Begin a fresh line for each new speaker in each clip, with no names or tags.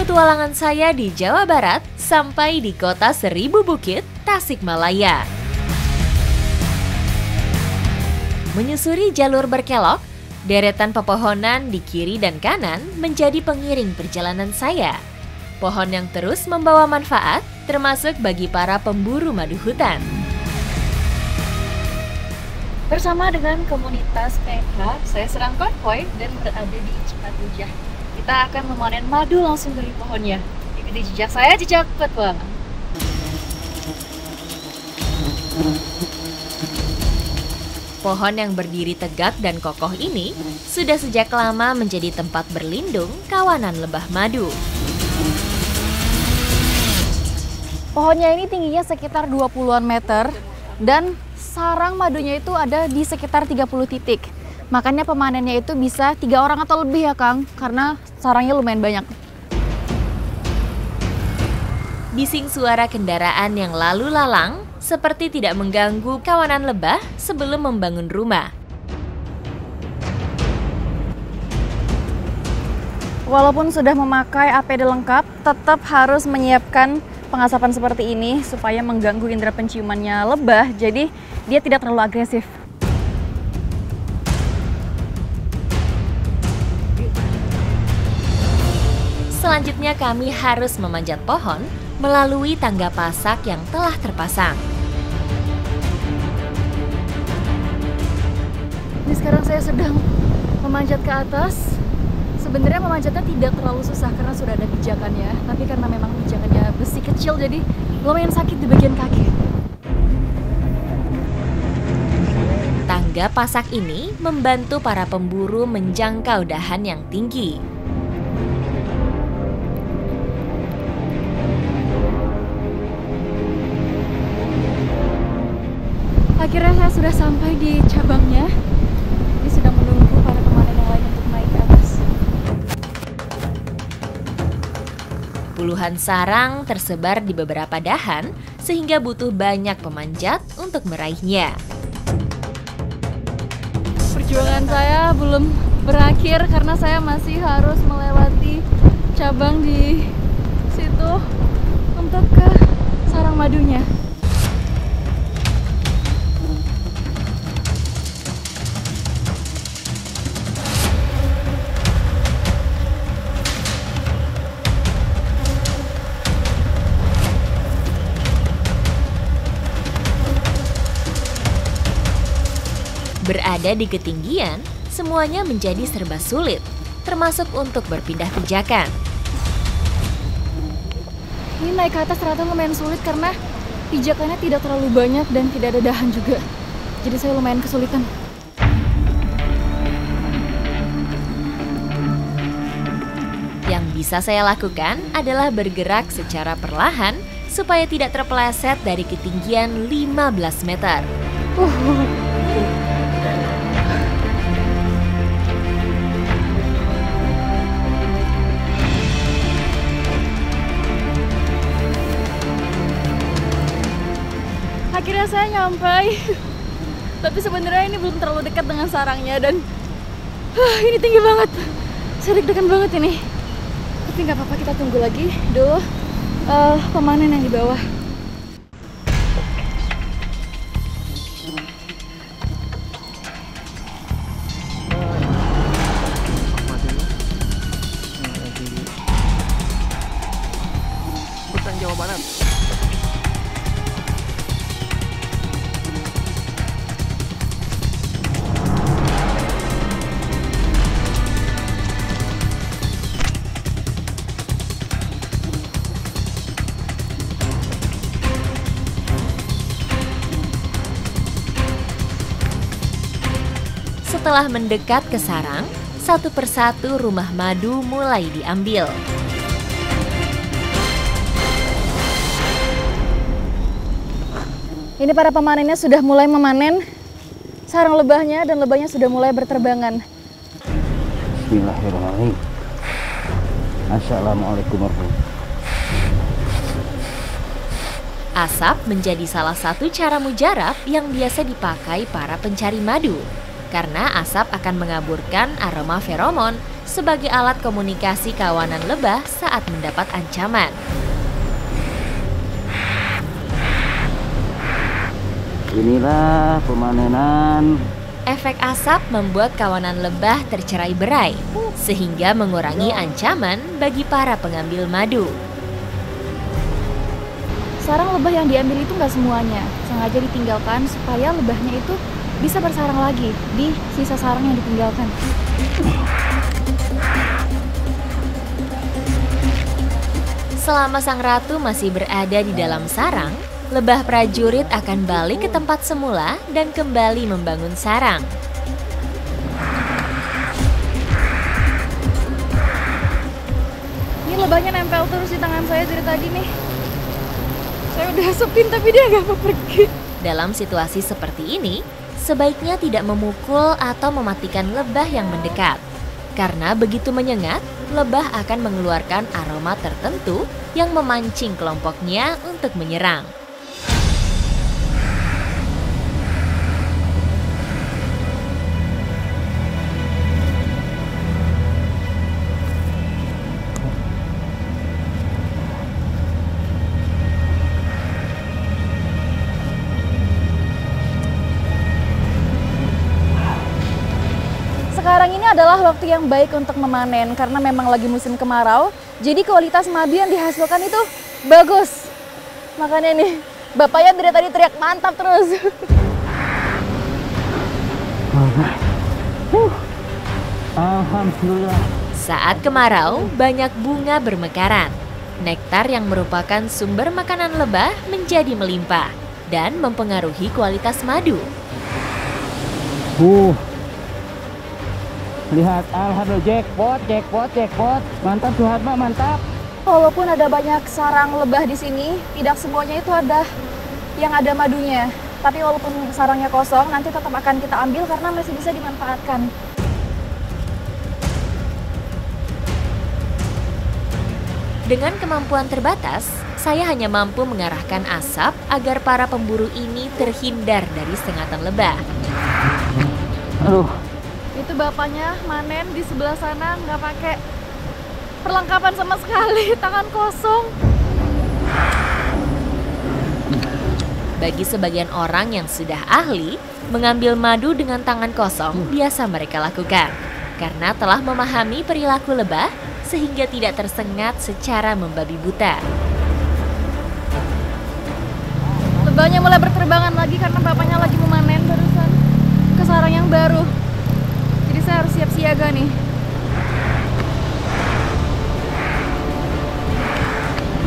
Petualangan saya di Jawa Barat sampai di kota Seribu Bukit, Tasikmalaya. Menyusuri jalur berkelok, deretan pepohonan di kiri dan kanan menjadi pengiring perjalanan saya. Pohon yang terus membawa manfaat, termasuk bagi para pemburu madu hutan.
Bersama dengan komunitas PNH, saya sedang konvoy dan berada di Cipatujah. Kita akan memanen madu langsung dari pohonnya. Ikuti jejak saya, jejak petualang.
Pohon yang berdiri tegak dan kokoh ini sudah sejak lama menjadi tempat berlindung kawanan lebah madu.
Pohonnya ini tingginya sekitar 20-an meter dan sarang madunya itu ada di sekitar 30 titik. Makanya pemanennya itu bisa 3 orang atau lebih ya Kang, karena sarangnya lumayan banyak.
Bising suara kendaraan yang lalu lalang seperti tidak mengganggu kawanan lebah sebelum membangun rumah.
Walaupun sudah memakai APD lengkap, tetap harus menyiapkan pengasapan seperti ini supaya mengganggu indera penciumannya lebah, jadi dia tidak terlalu agresif.
Selanjutnya kami harus memanjat pohon melalui tangga pasak yang telah terpasang.
Ini sekarang saya sedang memanjat ke atas. Sebenarnya memanjatnya tidak terlalu susah karena sudah ada pijakannya, tapi karena memang pijakannya besi kecil jadi lumayan sakit di bagian kaki.
Tangga pasak ini membantu para pemburu menjangkau dahan yang tinggi.
Akhirnya saya sudah sampai di cabangnya. Ini sedang menunggu para pemanen yang lain untuk naik ke atas.
Puluhan sarang tersebar di beberapa dahan sehingga butuh banyak pemanjat untuk meraihnya.
Perjuangan saya belum berakhir karena saya masih harus melewati cabang di situ untuk ke sarang madunya.
Berada di ketinggian, semuanya menjadi serba sulit, termasuk untuk berpindah pijakan.
Ini naik ke atas ternyata lumayan sulit karena pijakannya tidak terlalu banyak dan tidak ada dahan juga. Jadi saya lumayan kesulitan.
Yang bisa saya lakukan adalah bergerak secara perlahan supaya tidak terpeleset dari ketinggian 15 meter.
Akhirnya saya nyampai, tapi sebenarnya ini belum terlalu dekat dengan sarangnya dan ini tinggi banget. Saya deg-degan banget ini. Tapi nggak apa-apa, kita tunggu lagi dulu pemanen yang di bawah.
Hutan Jawa Barat.
Setelah mendekat ke sarang, satu persatu rumah madu mulai diambil.
Ini para pemanennya sudah mulai memanen sarang lebahnya dan lebahnya sudah mulai berterbangan.
Bismillahirrahmanirrahim. Assalamualaikum warahmatullahi wabarakatuh.
Asap menjadi salah satu cara mujarab yang biasa dipakai para pencari madu. Karena asap akan mengaburkan aroma feromon sebagai alat komunikasi kawanan lebah saat mendapat ancaman.
Inilah pemanenan.
Efek asap membuat kawanan lebah tercerai-berai, sehingga mengurangi ancaman bagi para pengambil madu.
Sarang lebah yang diambil itu nggak semuanya, sengaja ditinggalkan supaya lebahnya itu bisa bersarang lagi di sisa sarang yang ditinggalkan.
Selama sang ratu masih berada di dalam sarang, lebah prajurit akan balik ke tempat semula dan kembali membangun sarang.
Ini lebahnya nempel terus di tangan saya dari tadi nih. Saya udah asupin tapi dia nggak mau pergi.
Dalam situasi seperti ini, sebaiknya tidak memukul atau mematikan lebah yang mendekat. Karena begitu menyengat, lebah akan mengeluarkan aroma tertentu yang memancing kelompoknya untuk menyerang.
Sekarang ini adalah waktu yang baik untuk memanen karena memang lagi musim kemarau. Jadi kualitas madu yang dihasilkan itu bagus. Makanya nih, bapaknya dari tadi teriak mantap terus.
Alhamdulillah.
Saat kemarau, banyak bunga bermekaran. Nektar yang merupakan sumber makanan lebah menjadi melimpah dan mempengaruhi kualitas madu.
Lihat, alhamdulillah, jackpot. Mantap Tuhan, Mak, mantap.
Walaupun ada banyak sarang lebah di sini, tidak semuanya itu ada yang ada madunya. Tapi walaupun sarangnya kosong, nanti tetap akan kita ambil karena masih bisa dimanfaatkan.
Dengan kemampuan terbatas, saya hanya mampu mengarahkan asap agar para pemburu ini terhindar dari sengatan lebah.
Aduh.
Itu bapaknya manen di sebelah sana nggak pakai perlengkapan sama sekali, tangan kosong.
Bagi sebagian orang yang sudah ahli, mengambil madu dengan tangan kosong biasa mereka lakukan. Karena telah memahami perilaku lebah, sehingga tidak tersengat secara membabi buta.
Lebahnya mulai berterbangan lagi karena bapaknya lagi memanen barusan ke sarang yang baru. Jadi saya harus siap siaga nih.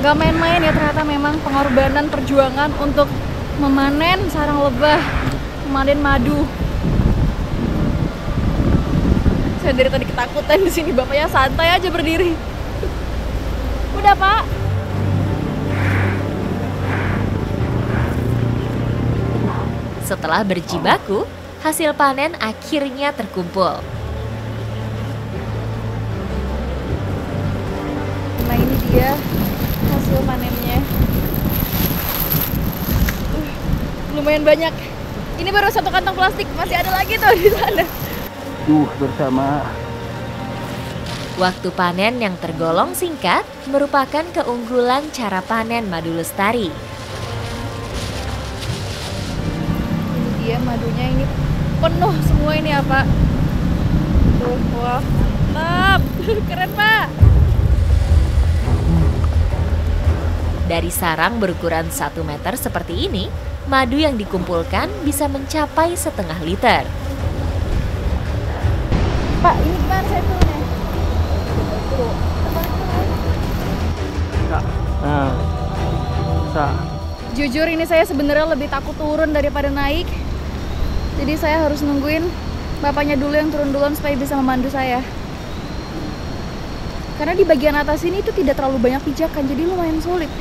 Gak main-main ya, ternyata memang pengorbanan perjuangan untuk memanen sarang lebah, memanen madu. Saya dari tadi ketakutan di sini, bapaknya santai aja berdiri. Udah, Pak.
Setelah berjibaku, hasil panen akhirnya terkumpul.
Nah, ini dia hasil panennya. Lumayan banyak. Ini baru satu kantong plastik, masih ada lagi tuh di sana.
Bersama.
Waktu panen yang tergolong singkat merupakan keunggulan cara panen madu lestari.
Ini dia madunya, ini penuh semua ini ya, Pak. Tuh, wah, mantap. Keren, Pak.
Dari sarang berukuran 1 meter seperti ini, madu yang dikumpulkan bisa mencapai 1/2 liter.
Pak, ini gimana saya turunnya? Jujur ini saya sebenarnya lebih takut turun daripada naik. Jadi saya harus nungguin bapaknya dulu yang turun duluan supaya bisa memandu saya. Karena di bagian atas ini itu tidak terlalu banyak pijakan, jadi lumayan sulit.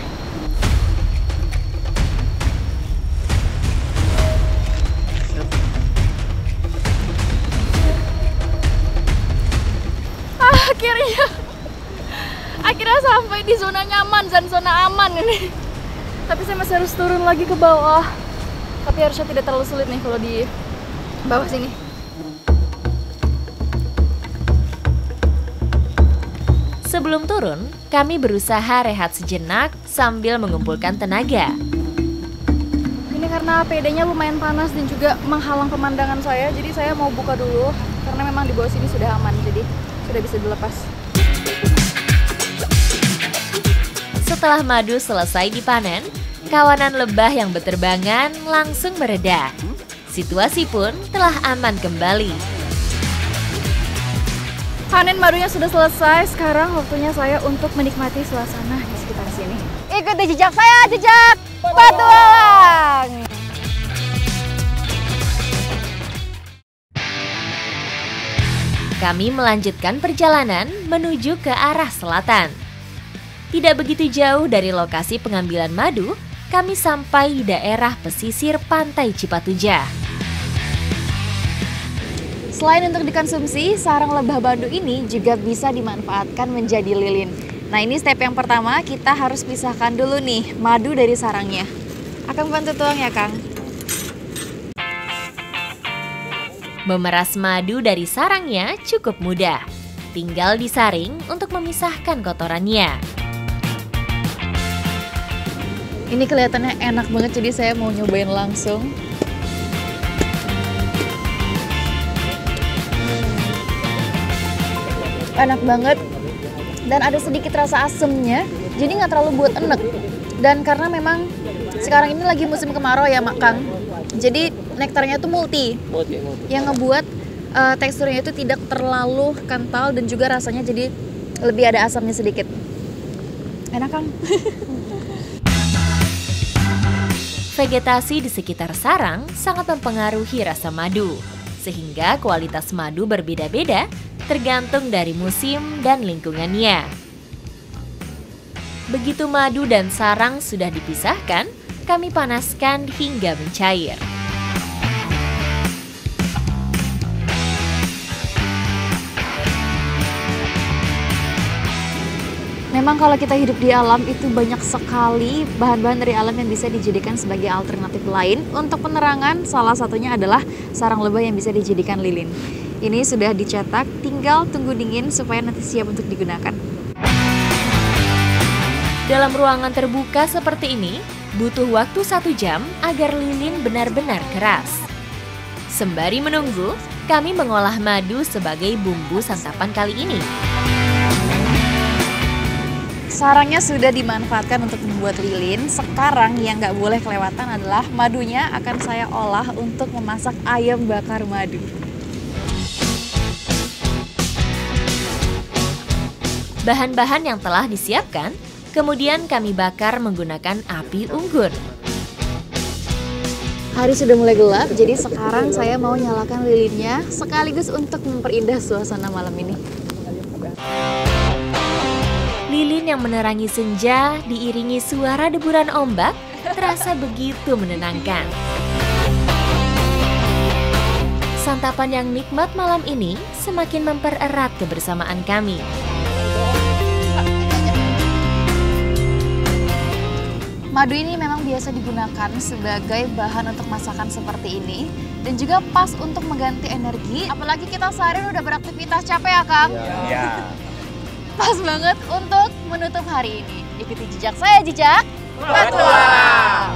Akhirnya sampai di zona nyaman dan zona aman ini. Tapi saya masih harus turun lagi ke bawah. Tapi harusnya tidak terlalu sulit nih kalau di bawah sini.
Sebelum turun, kami berusaha rehat sejenak sambil mengumpulkan tenaga.
Ini karena APD-nya lumayan panas dan juga menghalang pemandangan saya, jadi saya mau buka dulu karena memang di bawah sini sudah aman, jadi sudah bisa dilepas.
Setelah madu selesai dipanen, kawanan lebah yang berterbangan langsung mereda. Situasi pun telah aman kembali.
Panen madunya sudah selesai, sekarang waktunya saya untuk menikmati suasana di sekitar sini. Ikuti jejak saya, jejak petualang!
Kami melanjutkan perjalanan menuju ke arah selatan. Tidak begitu jauh dari lokasi pengambilan madu, kami sampai di daerah pesisir Pantai Cipatujah.
Selain untuk dikonsumsi, sarang lebah bandu ini juga bisa dimanfaatkan menjadi lilin. Nah, ini step yang pertama, kita harus pisahkan dulu nih madu dari sarangnya. Akang bantu tuang ya, Kang.
Memeras madu dari sarangnya cukup mudah. Tinggal disaring untuk memisahkan kotorannya.
Ini kelihatannya enak banget, jadi saya mau nyobain langsung. Enak banget dan ada sedikit rasa asemnya, jadi nggak terlalu buat enek. Dan karena memang sekarang ini lagi musim kemarau ya Mak Kang, jadi nektarnya tuh multi. Yang ngebuat teksturnya itu tidak terlalu kental dan juga rasanya jadi lebih ada asamnya sedikit. Enak Kang.
Vegetasi di sekitar sarang sangat mempengaruhi rasa madu, sehingga kualitas madu berbeda-beda tergantung dari musim dan lingkungannya. Begitu madu dan sarang sudah dipisahkan, kami panaskan hingga mencair.
Memang kalau kita hidup di alam itu banyak sekali bahan-bahan dari alam yang bisa dijadikan sebagai alternatif lain untuk penerangan. Salah satunya adalah sarang lebah yang bisa dijadikan lilin. Ini sudah dicetak, tinggal tunggu dingin supaya nanti siap untuk digunakan.
Dalam ruangan terbuka seperti ini, butuh waktu 1 jam agar lilin benar-benar keras. Sembari menunggu, kami mengolah madu sebagai bumbu santapan kali ini.
Sarangnya sudah dimanfaatkan untuk membuat lilin. Sekarang yang nggak boleh kelewatan adalah madunya akan saya olah untuk memasak ayam bakar madu.
Bahan-bahan yang telah disiapkan, kemudian kami bakar menggunakan api unggun.
Hari sudah mulai gelap, jadi sekarang saya mau nyalakan lilinnya sekaligus untuk memperindah suasana malam ini.
Lilin yang menerangi senja diiringi suara deburan ombak terasa begitu menenangkan. Santapan yang nikmat malam ini semakin mempererat kebersamaan kami.
Madu ini memang biasa digunakan sebagai bahan untuk masakan seperti ini dan juga pas untuk mengganti energi. Apalagi kita seharian udah beraktivitas capek ya Kang?
Iya.
Pas banget untuk menutup hari ini. Ikuti jejak saya, jejak
Petualang.